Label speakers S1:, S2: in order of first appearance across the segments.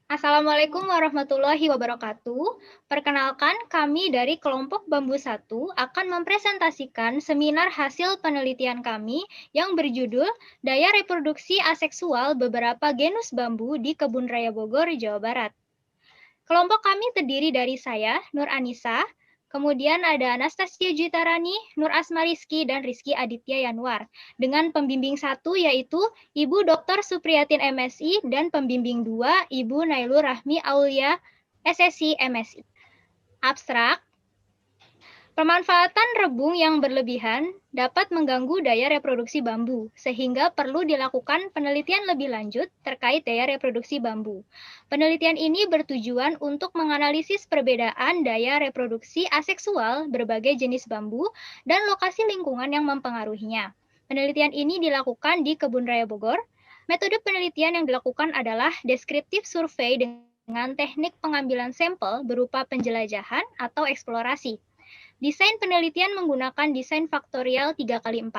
S1: Assalamualaikum warahmatullahi wabarakatuh. Perkenalkan, kami dari kelompok Bambu 1 akan mempresentasikan seminar hasil penelitian kami yang berjudul Daya Reproduksi Aseksual Beberapa Genus Bambu di Kebun Raya Bogor, Jawa Barat. Kelompok kami terdiri dari saya, Nur Anissa, kemudian ada Anastasia Juitarani, Nur Asma Rizky, dan Rizky Aditya Yanwar. Dengan pembimbing 1 yaitu Ibu Dr. Supriyatin MSI dan pembimbing 2 Ibu Nailur Rahmi Aulia SSI MSI. Abstrak, pemanfaatan rebung yang berlebihan dapat mengganggu daya reproduksi bambu, sehingga perlu dilakukan penelitian lebih lanjut terkait daya reproduksi bambu. Penelitian ini bertujuan untuk menganalisis perbedaan daya reproduksi aseksual berbagai jenis bambu dan lokasi lingkungan yang mempengaruhinya. Penelitian ini dilakukan di Kebun Raya Bogor. Metode penelitian yang dilakukan adalah descriptive survey dengan teknik pengambilan sampel berupa penjelajahan atau eksplorasi. Desain penelitian menggunakan desain faktorial 3x4.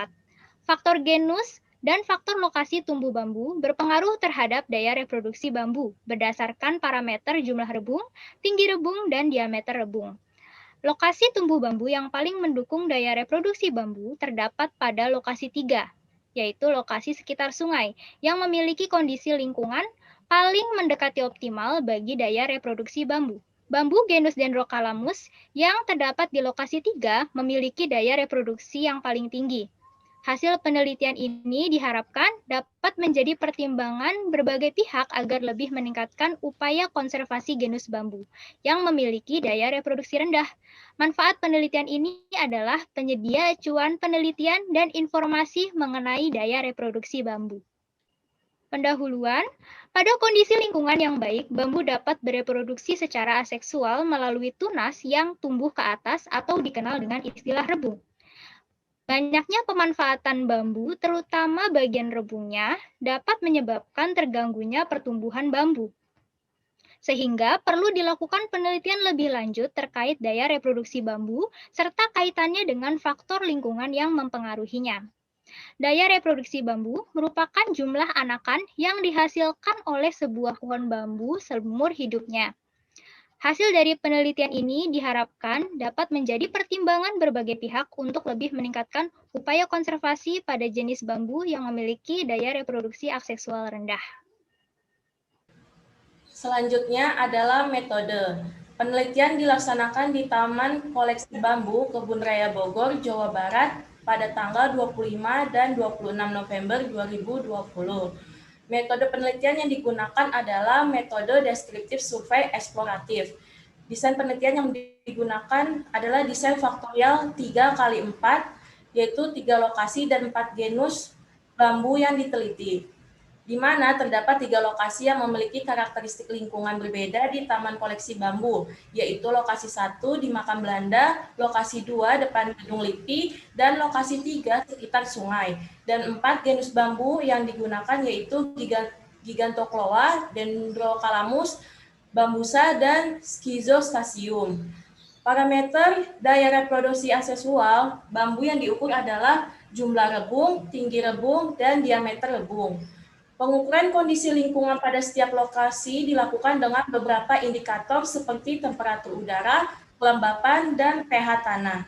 S1: Faktor genus dan faktor lokasi tumbuh bambu berpengaruh terhadap daya reproduksi bambu berdasarkan parameter jumlah rebung, tinggi rebung, dan diameter rebung. Lokasi tumbuh bambu yang paling mendukung daya reproduksi bambu terdapat pada lokasi 3, yaitu lokasi sekitar sungai yang memiliki kondisi lingkungan paling mendekati optimal bagi daya reproduksi bambu. Bambu genus Dendrocalamus yang terdapat di lokasi 3 memiliki daya reproduksi yang paling tinggi. Hasil penelitian ini diharapkan dapat menjadi pertimbangan berbagai pihak agar lebih meningkatkan upaya konservasi genus bambu yang memiliki daya reproduksi rendah. Manfaat penelitian ini adalah penyedia acuan penelitian dan informasi mengenai daya reproduksi bambu. Pendahuluan, pada kondisi lingkungan yang baik, bambu dapat bereproduksi secara aseksual melalui tunas yang tumbuh ke atas atau dikenal dengan istilah rebung. Banyaknya pemanfaatan bambu, terutama bagian rebungnya, dapat menyebabkan terganggunya pertumbuhan bambu. Sehingga perlu dilakukan penelitian lebih lanjut terkait daya reproduksi bambu serta kaitannya dengan faktor lingkungan yang mempengaruhinya. Daya reproduksi bambu merupakan jumlah anakan yang dihasilkan oleh sebuah pohon bambu seumur hidupnya. Hasil dari penelitian ini diharapkan dapat menjadi pertimbangan berbagai pihak untuk lebih meningkatkan upaya konservasi pada jenis bambu yang memiliki daya reproduksi aseksual rendah.
S2: Selanjutnya adalah metode. Penelitian dilaksanakan di Taman Koleksi Bambu Kebun Raya Bogor, Jawa Barat pada tanggal 25 dan 26 November 2020. Metode penelitian yang digunakan adalah metode descriptive survey eksploratif. Desain penelitian yang digunakan adalah desain faktorial 3x4, yaitu 3 lokasi dan 4 genus bambu yang diteliti, di mana terdapat 3 lokasi yang memiliki karakteristik lingkungan berbeda di Taman Koleksi Bambu, yaitu lokasi 1 di Makam Belanda, lokasi 2 depan Gedung LIPI, dan lokasi 3 sekitar sungai. Dan 4 genus bambu yang digunakan yaitu Gigantocloa, Dendrocalamus, Bambusa, dan Schizostasium. Parameter daya reproduksi aseksual bambu yang diukur adalah jumlah rebung, tinggi rebung, dan diameter rebung. Pengukuran kondisi lingkungan pada setiap lokasi dilakukan dengan beberapa indikator seperti temperatur udara, kelembapan, dan pH tanah.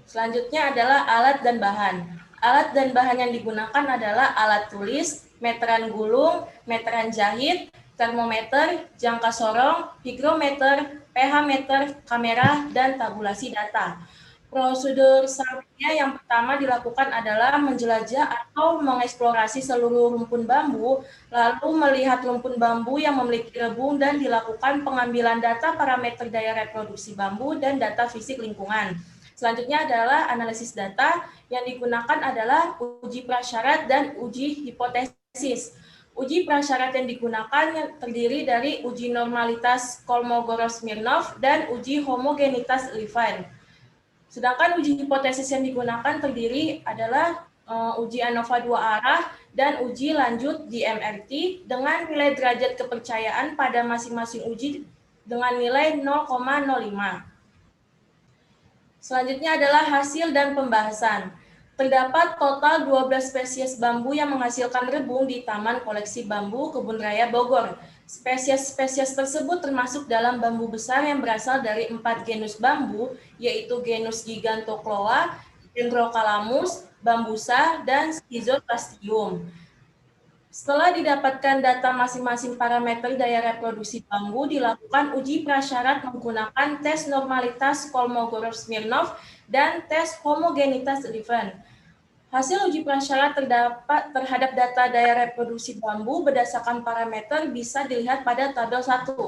S2: Selanjutnya adalah alat dan bahan. Alat dan bahan yang digunakan adalah alat tulis, meteran gulung, meteran jahit, termometer, jangka sorong, higrometer, pH meter, kamera, dan tabulasi data. Prosedur selanjutnya yang pertama dilakukan adalah menjelajah atau mengeksplorasi seluruh rumpun bambu, lalu melihat rumpun bambu yang memiliki rebung dan dilakukan pengambilan data parameter daya reproduksi bambu dan data fisik lingkungan. Selanjutnya adalah analisis data, yang digunakan adalah uji prasyarat dan uji hipotesis. Uji prasyarat yang digunakan terdiri dari uji normalitas Kolmogorov-Smirnov dan uji homogenitas Levine. Sedangkan uji hipotesis yang digunakan terdiri adalah uji ANOVA 2 arah dan uji lanjut di MRT dengan nilai derajat kepercayaan pada masing-masing uji dengan nilai 0,05. Selanjutnya adalah hasil dan pembahasan. Terdapat total 12 spesies bambu yang menghasilkan rebung di Taman Koleksi Bambu Kebun Raya Bogor. Spesies-spesies tersebut termasuk dalam bambu besar yang berasal dari 4 genus bambu, yaitu genus Gigantocloa, Dendrocalamus, Bambusa, dan Schizoplastium. Setelah didapatkan data masing-masing parameter daya reproduksi bambu, dilakukan uji prasyarat menggunakan tes normalitas Kolmogorov-Smirnov dan tes homogenitas Levin. Hasil uji prasyarat terhadap data daya reproduksi bambu berdasarkan parameter bisa dilihat pada tabel 1.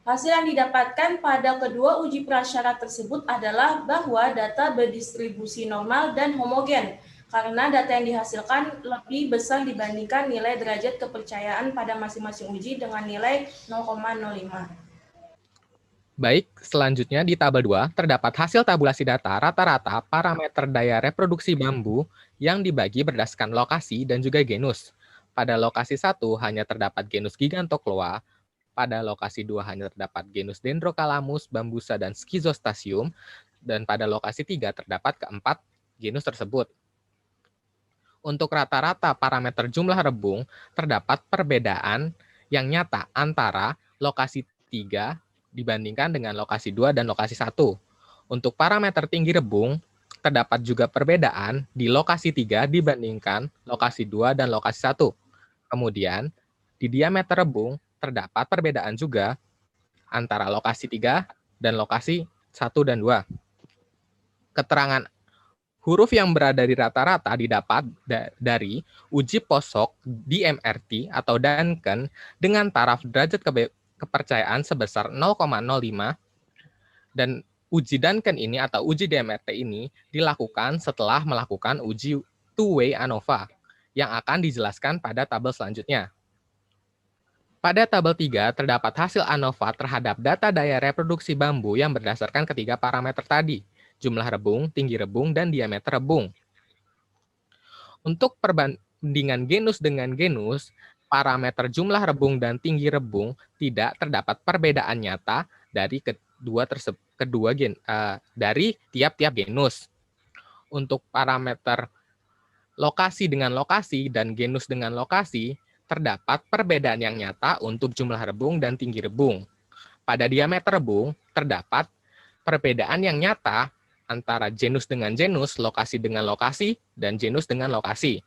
S2: Hasil yang didapatkan pada kedua uji prasyarat tersebut adalah bahwa data berdistribusi normal dan homogen, karena data yang dihasilkan lebih besar dibandingkan nilai derajat kepercayaan pada masing-masing uji dengan nilai 0,05.
S3: Baik, selanjutnya di tabel 2 terdapat hasil tabulasi data rata-rata parameter daya reproduksi bambu yang dibagi berdasarkan lokasi dan juga genus. Pada lokasi 1 hanya terdapat genus Gigantocloa, pada lokasi 2 hanya terdapat genus Dendrocalamus, Bambusa, dan Schizostasium, dan pada lokasi 3 terdapat keempat genus tersebut. Untuk rata-rata parameter jumlah rebung, terdapat perbedaan yang nyata antara lokasi 3 dibandingkan dengan lokasi 2 dan lokasi 1. Untuk parameter tinggi rebung, terdapat juga perbedaan di lokasi 3 dibandingkan lokasi 2 dan lokasi 1. Kemudian, di diameter rebung, terdapat perbedaan juga antara lokasi 3 dan lokasi 1 dan 2. Keterangan huruf yang berada di rata-rata didapat dari uji posok DMRT atau Duncan dengan taraf derajat kepercayaan sebesar 0,05, dan uji Duncan ini atau uji DMRT ini dilakukan setelah melakukan uji two-way ANOVA yang akan dijelaskan pada tabel selanjutnya. Pada tabel 3 terdapat hasil ANOVA terhadap data daya reproduksi bambu yang berdasarkan ketiga parameter tadi, jumlah rebung, tinggi rebung, dan diameter rebung. Untuk perbandingan genus dengan genus, parameter jumlah rebung dan tinggi rebung tidak terdapat perbedaan nyata dari dari tiap-tiap genus. Untuk parameter lokasi dengan lokasi dan genus dengan lokasi, terdapat perbedaan yang nyata untuk jumlah rebung dan tinggi rebung. Pada diameter rebung, terdapat perbedaan yang nyata antara genus dengan genus, lokasi dengan lokasi, dan genus dengan lokasi.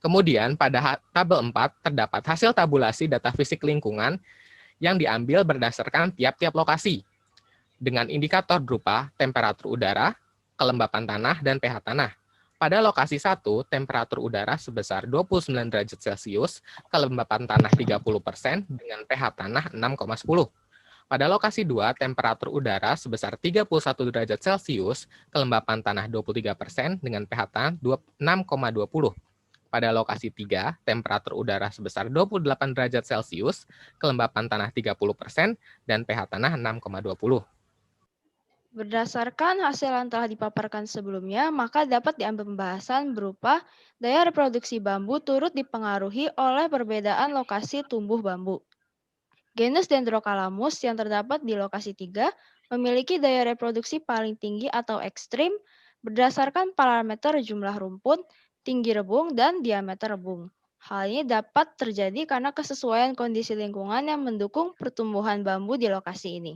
S3: Kemudian pada tabel 4 terdapat hasil tabulasi data fisik lingkungan yang diambil berdasarkan tiap-tiap lokasi dengan indikator berupa temperatur udara, kelembapan tanah, dan pH tanah. Pada lokasi 1, temperatur udara sebesar 29 derajat Celcius, kelembapan tanah 30% dengan pH tanah 6,10. Pada lokasi 2, temperatur udara sebesar 31 derajat Celcius, kelembapan tanah 23% dengan pH tanah 6,20. Pada lokasi 3, temperatur udara sebesar 28 derajat Celcius, kelembapan tanah 30%, dan pH tanah 6,20.
S4: Berdasarkan hasil yang telah dipaparkan sebelumnya, maka dapat diambil pembahasan berupa daya reproduksi bambu turut dipengaruhi oleh perbedaan lokasi tumbuh bambu. Genus Dendrocalamus yang terdapat di lokasi 3 memiliki daya reproduksi paling tinggi atau ekstrim berdasarkan parameter jumlah rumput, tinggi rebung, dan diameter rebung. Hal ini dapat terjadi karena kesesuaian kondisi lingkungan yang mendukung pertumbuhan bambu di lokasi ini.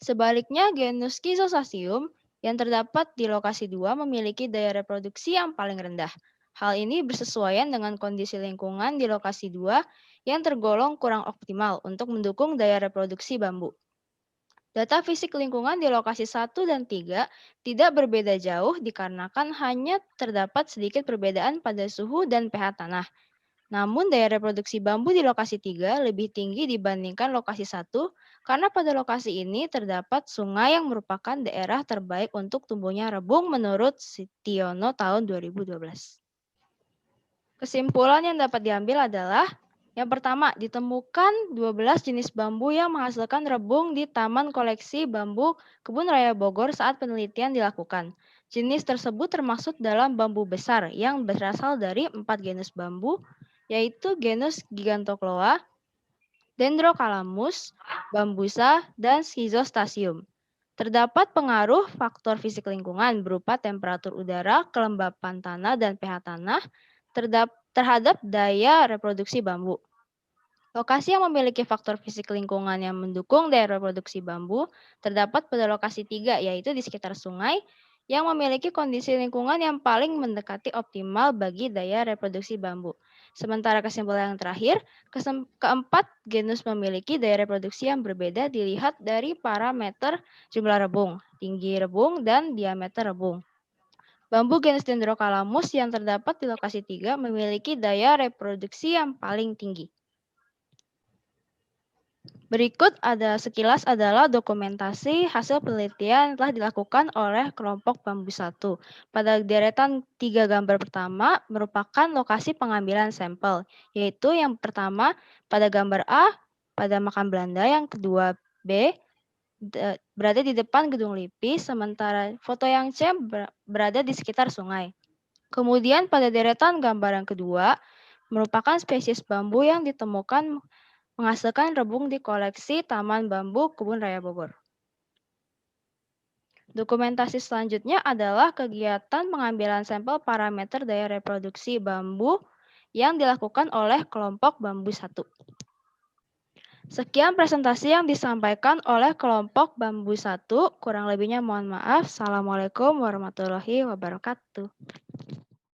S4: Sebaliknya, genus Schizostasium yang terdapat di lokasi 2 memiliki daya reproduksi yang paling rendah. Hal ini bersesuaian dengan kondisi lingkungan di lokasi 2 yang tergolong kurang optimal untuk mendukung daya reproduksi bambu. Data fisik lingkungan di lokasi 1 dan 3 tidak berbeda jauh dikarenakan hanya terdapat sedikit perbedaan pada suhu dan pH tanah. Namun daya reproduksi bambu di lokasi 3 lebih tinggi dibandingkan lokasi 1 karena pada lokasi ini terdapat sungai yang merupakan daerah terbaik untuk tumbuhnya rebung menurut Sitiono tahun 2012. Kesimpulan yang dapat diambil adalah yang pertama, ditemukan 12 jenis bambu yang menghasilkan rebung di Taman Koleksi Bambu Kebun Raya Bogor saat penelitian dilakukan. Jenis tersebut termasuk dalam bambu besar yang berasal dari 4 genus bambu, yaitu genus Gigantocloa, Dendrocalamus, Bambusa, dan Schizostasium. Terdapat pengaruh faktor fisik lingkungan berupa temperatur udara, kelembapan tanah, dan pH tanah terhadap daya reproduksi bambu. Lokasi yang memiliki faktor fisik lingkungan yang mendukung daya reproduksi bambu terdapat pada lokasi 3, yaitu di sekitar sungai, yang memiliki kondisi lingkungan yang paling mendekati optimal bagi daya reproduksi bambu. Sementara kesimpulan yang terakhir, keempat genus memiliki daya reproduksi yang berbeda dilihat dari parameter jumlah rebung, tinggi rebung, dan diameter rebung. Bambu genus Dendrocalamus yang terdapat di lokasi 3 memiliki daya reproduksi yang paling tinggi. Berikut sekilas adalah dokumentasi hasil penelitian yang telah dilakukan oleh kelompok Bambu 1. Pada deretan 3 gambar pertama merupakan lokasi pengambilan sampel, yaitu yang pertama pada gambar A pada makam Belanda, yang kedua B berada di depan gedung LIPI, sementara foto yang C berada di sekitar sungai. Kemudian pada deretan gambar yang kedua merupakan spesies bambu yang ditemukan menghasilkan rebung di koleksi Taman Bambu Kebun Raya Bogor. Dokumentasi selanjutnya adalah kegiatan pengambilan sampel parameter daya reproduksi bambu yang dilakukan oleh kelompok Bambu 1. Sekian presentasi yang disampaikan oleh kelompok Bambu 1. Kurang lebihnya mohon maaf. Assalamualaikum warahmatullahi wabarakatuh.